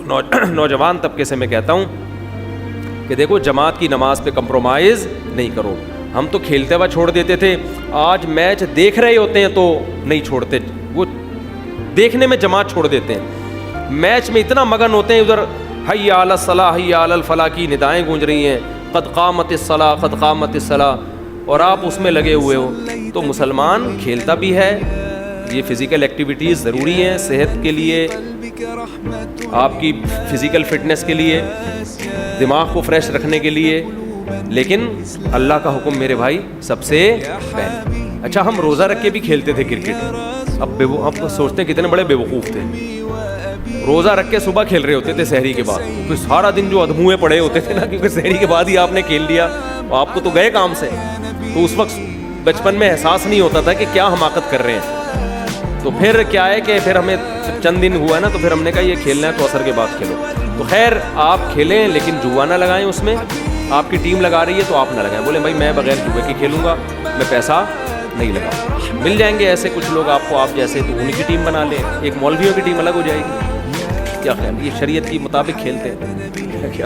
نوجوان طبقے سے میں کہتا ہوں کہ دیکھو جماعت کی نماز پہ کمپرومائز نہیں کرو. ہم تو کھیلتے ہوا چھوڑ دیتے تھے, آج میچ دیکھ رہے ہوتے ہیں تو نہیں چھوڑتے, وہ دیکھنے میں جماعت چھوڑ دیتے ہیں, میچ میں اتنا مگن ہوتے ہیں, ادھر حی علی الصلاح حی علی الفلاح کی ندائیں گونج رہی ہیں, قد قامت الصلاح قد قامت الصلاح, اور آپ اس میں لگے ہوئے ہو. تو مسلمان کھیلتا بھی ہے, یہ فزیکل ایکٹیویٹیز ضروری ہیں صحت کے لیے, آپ کی فزیکل فٹنس کے لیے, دماغ کو فریش رکھنے کے لیے, لیکن اللہ کا حکم میرے بھائی سب سے پہلے. اچھا ہم روزہ رکھ کے بھی کھیلتے تھے کرکٹ, اب سوچتے ہیں کتنے بڑے بے وقوف تھے. روزہ رکھ کے صبح کھیل رہے ہوتے تھے سحری کے بعد, پھر سارا دن جو ادھموئے پڑے ہوتے تھے نا, کیونکہ سحری کے بعد ہی آپ نے کھیل لیا, آپ کو تو گئے کام سے, تو اس وقت بچپن میں احساس نہیں ہوتا تھا کہ کیا حماقت کر رہے ہیں. تو پھر کیا ہے کہ پھر ہمیں چند دن ہوا ہے نا, تو پھر ہم نے کہا یہ کھیلنا ہے تو عصر کے بعد کھیلو. تو خیر آپ کھیلیں لیکن جوا نہ لگائیں, اس میں آپ کی ٹیم لگا رہی ہے تو آپ نہ لگائیں. بولے بھائی میں بغیر جوئے کے کھیلوں گا, میں پیسہ نہیں لگاؤں. مل جائیں گے ایسے کچھ لوگ آپ کو, آپ جیسے, تو ان کی ٹیم بنا لیں, ایک مولویوں کی ٹیم الگ ہو جائے گی. کیا خیال, یہ شریعت کے مطابق کھیلتے ہیں کیا.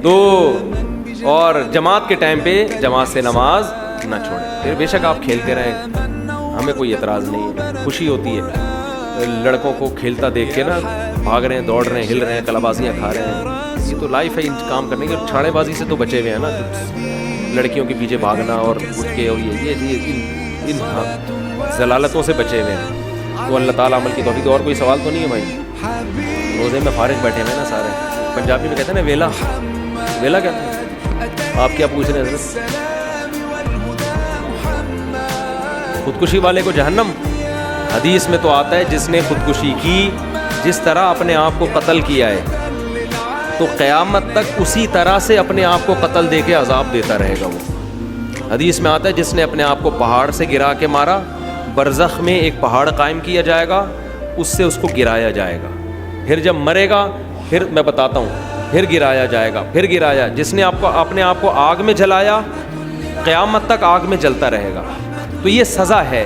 تو اور جماعت کے ٹائم پہ جماعت سے نماز نہ چھوڑیں. پھر بے شک آپ کھیلتے رہیں, ہمیں کوئی اعتراض نہیں ہے, خوشی ہوتی ہے لڑکوں کو کھیلتا دیکھ کے نا, بھاگ رہے ہیں, دوڑ رہے ہیں, ہل رہے ہیں, کلابازیاں کھا رہے ہیں. یہ تو لائف ہے, ان کام کرنے کی. چھاڑے بازی سے تو بچے ہوئے ہیں نا, لڑکیوں کے پیچھے بھاگنا اور اٹھ کے, اور یہ ان ضلالتوں سے بچے ہوئے ہیں. تو اللہ تعالیٰ عمل کی توفیق. اور کوئی سوال تو نہیں ہے بھائی؟ روزے میں فارغ بیٹھے ہوئے نا سارے. پنجابی میں کہتے ہیں نا ویلا, ویلا کہتے ہیں. آپ کیا پوچھ رہے ہیں حضرت؟ خودکشی والے کو جہنم. حدیث میں تو آتا ہے جس نے خودکشی کی, جس طرح اپنے آپ کو قتل کیا ہے, تو قیامت تک اسی طرح سے اپنے آپ کو قتل دے کے عذاب دیتا رہے گا. وہ حدیث میں آتا ہے جس نے اپنے آپ کو پہاڑ سے گرا کے مارا, برزخ میں ایک پہاڑ قائم کیا جائے گا, اس سے اس کو گرایا جائے گا. پھر جب مرے گا, پھر میں بتاتا ہوں, پھر گرایا جائے گا, پھر گرایا. جس نے اپنے آپ کو آگ میں جلایا, قیامت تک آگ میں جلتا رہے گا. تو یہ سزا ہے.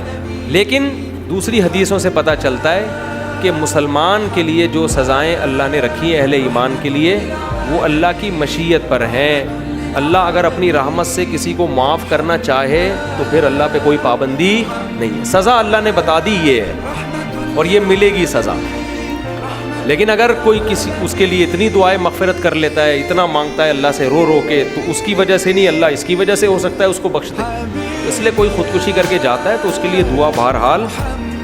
لیکن دوسری حدیثوں سے پتہ چلتا ہے کہ مسلمان کے لیے جو سزائیں اللہ نے رکھی ہیں اہل ایمان کے لیے, وہ اللہ کی مشیت پر ہیں. اللہ اگر اپنی رحمت سے کسی کو معاف کرنا چاہے تو پھر اللہ پہ کوئی پابندی نہیں ہے. سزا اللہ نے بتا دی یہ ہے, اور یہ ملے گی سزا. لیکن اگر کوئی کسی اس کے لیے اتنی دعائیں مغفرت کر لیتا ہے, اتنا مانگتا ہے اللہ سے رو رو کے, تو اس کی وجہ سے نہیں, اللہ اس کی وجہ سے ہو سکتا ہے اس کو بخش دے. اس لیے کوئی خودکشی کر کے جاتا ہے تو اس کے لیے دعا بہرحال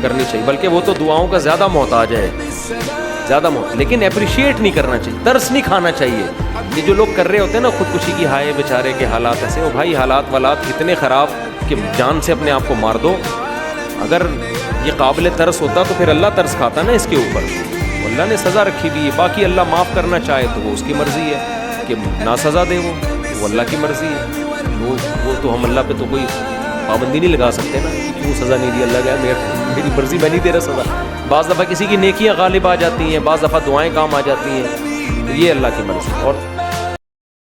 کرنی چاہیے, بلکہ وہ تو دعاؤں کا زیادہ محتاج ہے, زیادہ محتاج. لیکن اپریشیٹ نہیں کرنا چاہیے, ترس نہیں کھانا چاہیے. یہ جو لوگ کر رہے ہوتے ہیں نا خودکشی کی, ہائے بیچارے کے حالات ایسے, وہ بھائی حالات والات اتنے خراب کہ جان سے اپنے آپ کو مار دو. اگر یہ قابل ترس ہوتا تو پھر اللہ ترس کھاتا نا اس کے اوپر. اللہ نے سزا رکھی ہوئی ہے, باقی اللہ معاف کرنا چاہے تو وہ اس کی مرضی ہے, کہ نہ سزا دے وہ اللہ کی مرضی ہے. وہ تو ہم اللہ پہ تو کوئی پابندی نہیں لگا سکتے نا, کیوں سزا نہیں دی. اللہ کہا میری مرضی, میں نہیں دے رہا سزا. بعض دفعہ کسی کی نیکیاں غالب آ جاتی ہیں, بعض دفعہ دعائیں کام آ جاتی ہیں, تو یہ اللہ کی مرضی. اور